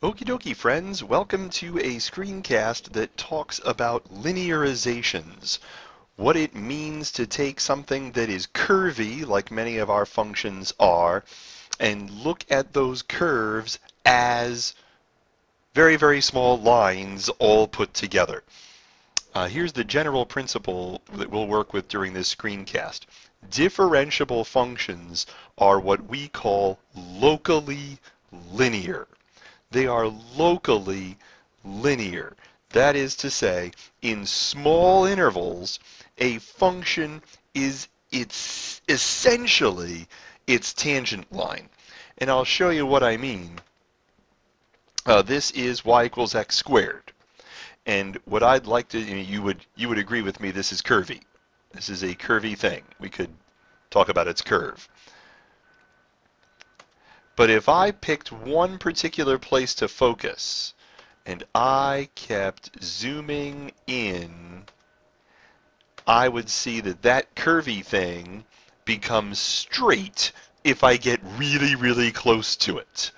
Okie dokie friends, welcome to a screencast that talks about linearizations. What it means to take something that is curvy, like many of our functions are, and look at those curves as very, very small lines all put together. Here's the general principle that we'll work with during this screencast. Differentiable functions are what we call locally linear. They are locally linear. That is to say, in small intervals, a function is essentially its tangent line. And I'll show you what I mean. This is y equals x squared. And what I'd like to, you would agree with me, this is curvy. This is a curvy thing. We could talk about its curve. But if I picked one particular place to focus, and I kept zooming in, I would see that that curvy thing becomes straight if I get really, really close to it.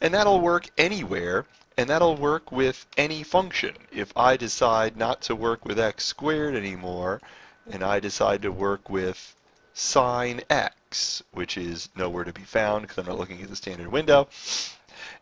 And that'll work anywhere, and that'll work with any function. If I decide not to work with x squared anymore, and I decide to work with sine x, which is nowhere to be found because I'm not looking at the standard window,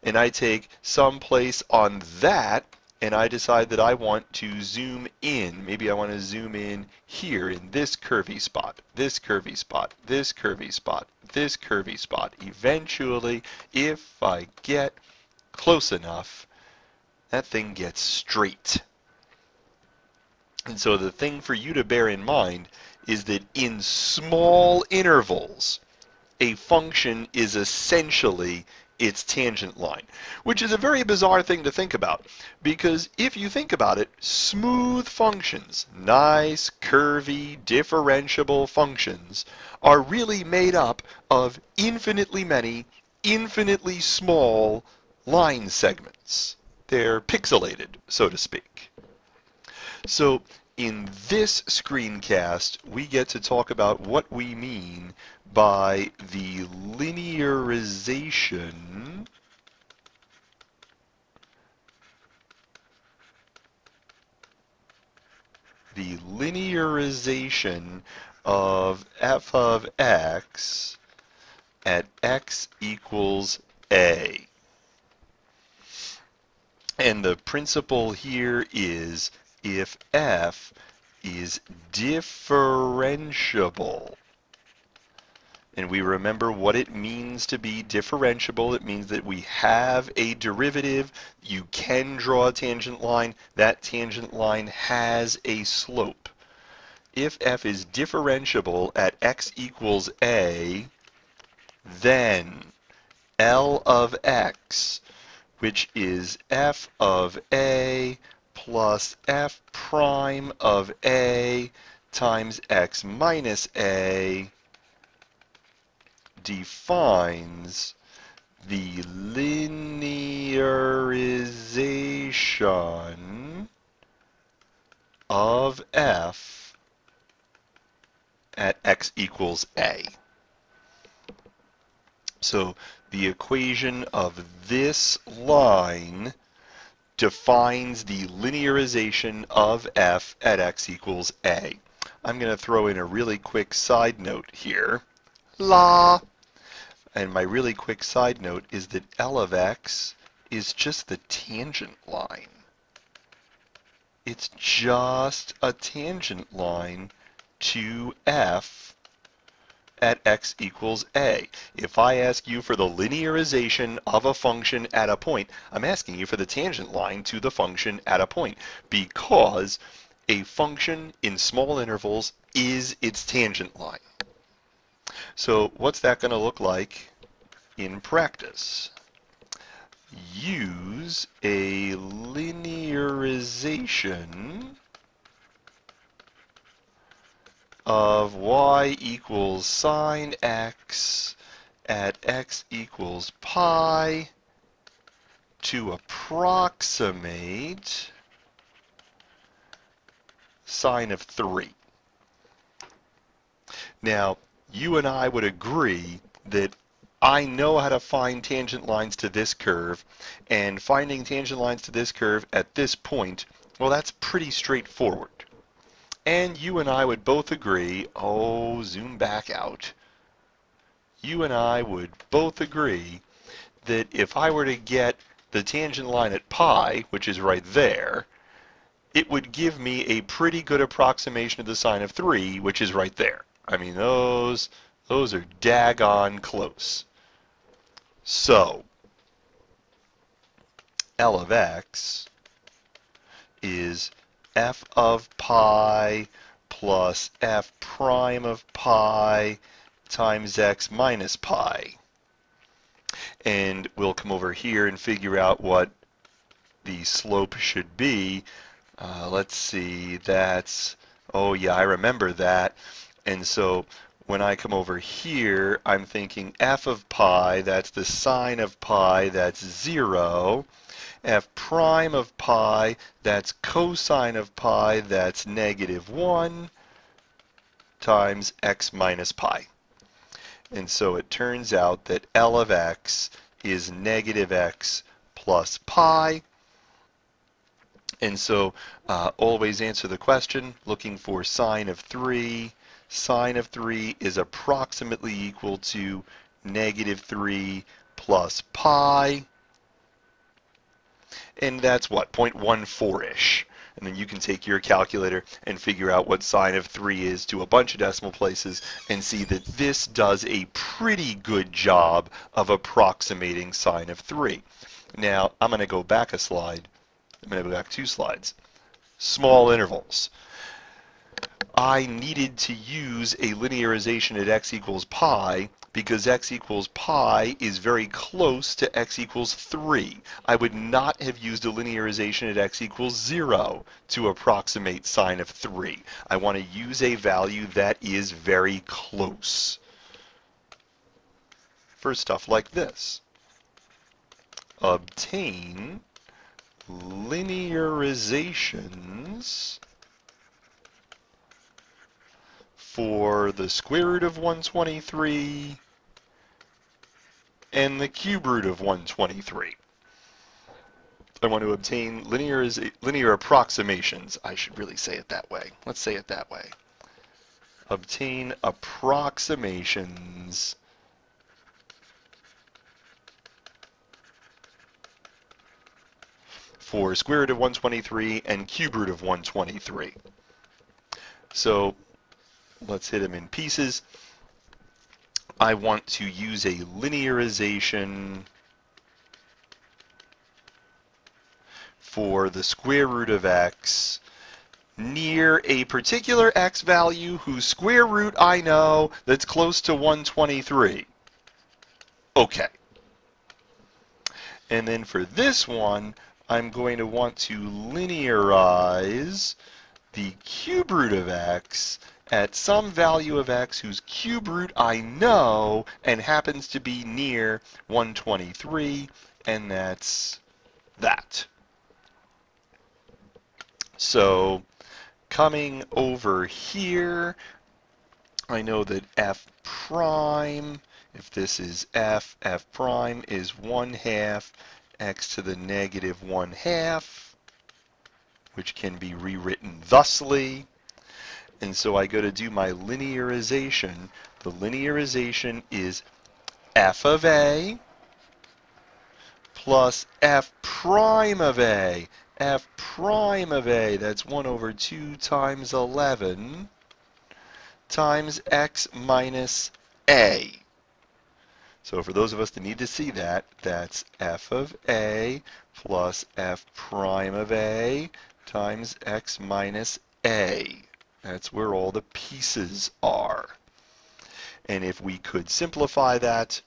and I take some place on that, and I decide that I want to zoom in. Maybe I want to zoom in here in this curvy spot, this curvy spot, this curvy spot, this curvy spot. Eventually, if I get close enough, that thing gets straight. And so the thing for you to bear in mind is that in small intervals, a function is essentially its tangent line, which is a very bizarre thing to think about, because if you think about it, smooth functions, nice, curvy, differentiable functions, are really made up of infinitely many, infinitely small line segments. They're pixelated, so to speak. So in this screencast, we get to talk about what we mean by the linearization of f of x at x equals a. And the principle here is if f is differentiable, and we remember what it means to be differentiable. It means that we have a derivative. You can draw a tangent line. That tangent line has a slope. If f is differentiable at x equals a, then L of x, which is f of a plus f prime of a times x minus a, defines the linearization of f at x equals a. So the equation of this line defines the linearization of f at x equals a. I'm going to throw in a really quick side note here. La! And my really quick side note is that L of x is just the tangent line. It's just a tangent line to f at x equals a. If I ask you for the linearization of a function at a point, I'm asking you for the tangent line to the function at a point, because a function in small intervals is its tangent line. So what's that going to look like in practice? Use a linearization of y equals sine x at x equals pi to approximate sine of 3. Now, you and I would agree that I know how to find tangent lines to this curve, and finding tangent lines to this curve at this point, well, that's pretty straightforward. And you and I would both agree, oh, zoom back out. You and I would both agree that if I were to get the tangent line at pi, which is right there, it would give me a pretty good approximation of the sine of 3, which is right there. I mean, those are daggone close. So, L of x is f of pi plus f prime of pi times x minus pi. And we'll come over here and figure out what the slope should be. Let's see, that's, oh yeah, I remember that. And so when I come over here, I'm thinking f of pi, that's the sine of pi, that's 0. F prime of pi, that's cosine of pi, that's -1 times x minus pi. And so it turns out that L of x is -x plus pi. And so always answer the question looking for sine of 3. Sine of 3 is approximately equal to -3 plus pi. And that's what, 0.14-ish. And then you can take your calculator and figure out what sine of 3 is to a bunch of decimal places and see that this does a pretty good job of approximating sine of 3. Now, I'm going to go back a slide. I'm going to go back 2 slides. Small intervals. I needed to use a linearization at x equals pi because x equals pi is very close to x equals 3. I would not have used a linearization at x equals 0 to approximate sine of 3. I want to use a value that is very close for stuff like this. Obtain linearizations for the square root of 123 and the cube root of 123. I want to obtain linear approximations. I should really say it that way. Let's say it that way. Obtain approximations for square root of 123 and cube root of 123. So let's hit them in pieces. I want to use a linearization for the square root of x near a particular x value whose square root I know that's close to 123. Okay. And then for this one, I'm going to want to linearize the cube root of x at some value of x whose cube root I know and happens to be near 123, and that's that. So coming over here, I know that f prime, if this is f, f prime is 1/2 x to the -1/2, which can be rewritten thusly. And so I go to do my linearization. The linearization is f of a plus f prime of a. F prime of a, that's 1/2 times 11 times x minus a. So for those of us that need to see that, that's f of a plus f prime of a times x minus a. That's where all the pieces are. And if we could simplify that,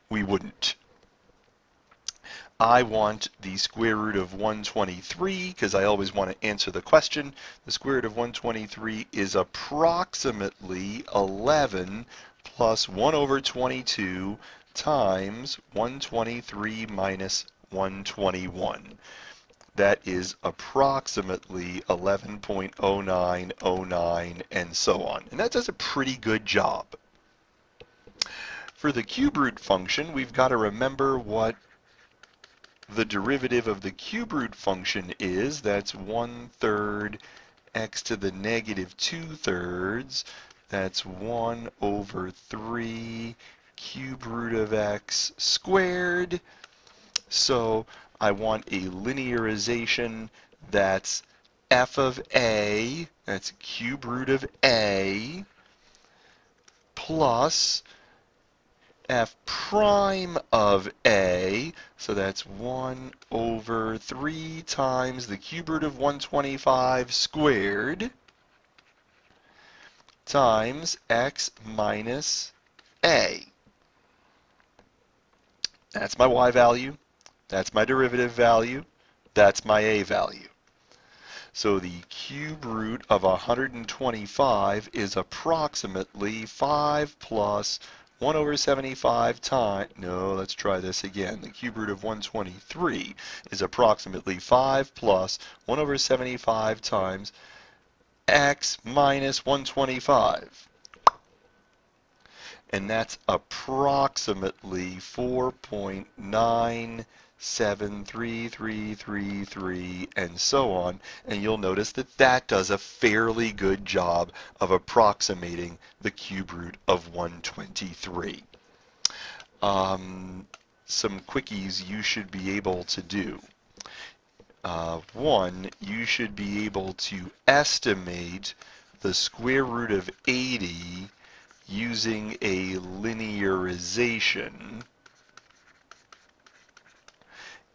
we wouldn't. I want the square root of 123 because I always want to answer the question. The square root of 123 is approximately 11 plus 1/22 times 123 minus 121. That is approximately 11.0909 and so on. And that does a pretty good job. For the cube root function, we've got to remember what the derivative of the cube root function is. That's 1/3 x to the negative 2/3. That's 1 over 3 cube root of x squared. So I want a linearization that's f of a, that's cube root of a, plus f prime of a, so that's 1 over 3 times the cube root of 125 squared, times x minus a. That's my y value. That's my derivative value. That's my a value. So the cube root of 125 is approximately 5 plus 1 over 75 times, no, let's try this again. The cube root of 123 is approximately 5 plus 1 over 75 times x minus 125. And that's approximately 4.97333, and so on. And you'll notice that that does a fairly good job of approximating the cube root of 123. Some quickies you should be able to do. One, you should be able to estimate the square root of 80 using a linearization.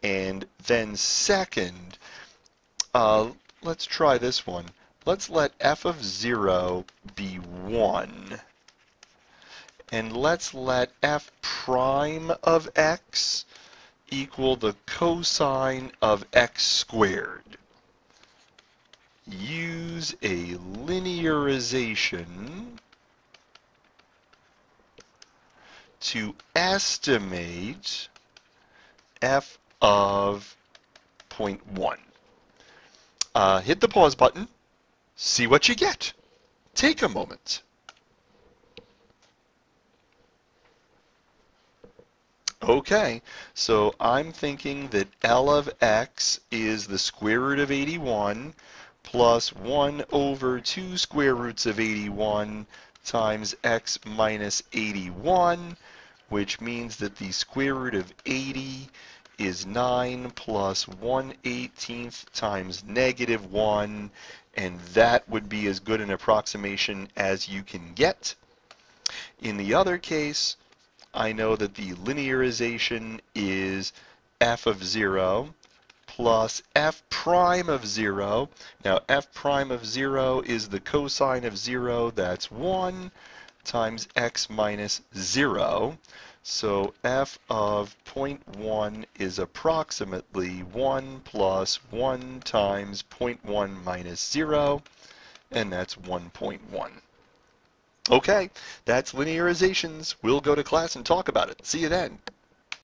And then second, let's try this one. Let's let f of 0 be 1. And let's let f prime of x equal the cosine of x squared. Use a linearization to estimate f of 0.1. Hit the pause button, see what you get. Take a moment. Okay, so I'm thinking that L of x is the square root of 81 plus 1 over 2 square roots of 81 times x minus 81, which means that the square root of 80 is 9 plus 1/18 times negative 1, and that would be as good an approximation as you can get. In the other case, I know that the linearization is f of 0 plus f prime of 0. Now f prime of 0 is the cosine of 0, that's 1, times x minus 0. So f of 0.1 is approximately 1 plus 1 times 0.1 minus 0, and that's 1.1. Okay, that's linearizations. We'll go to class and talk about it. See you then.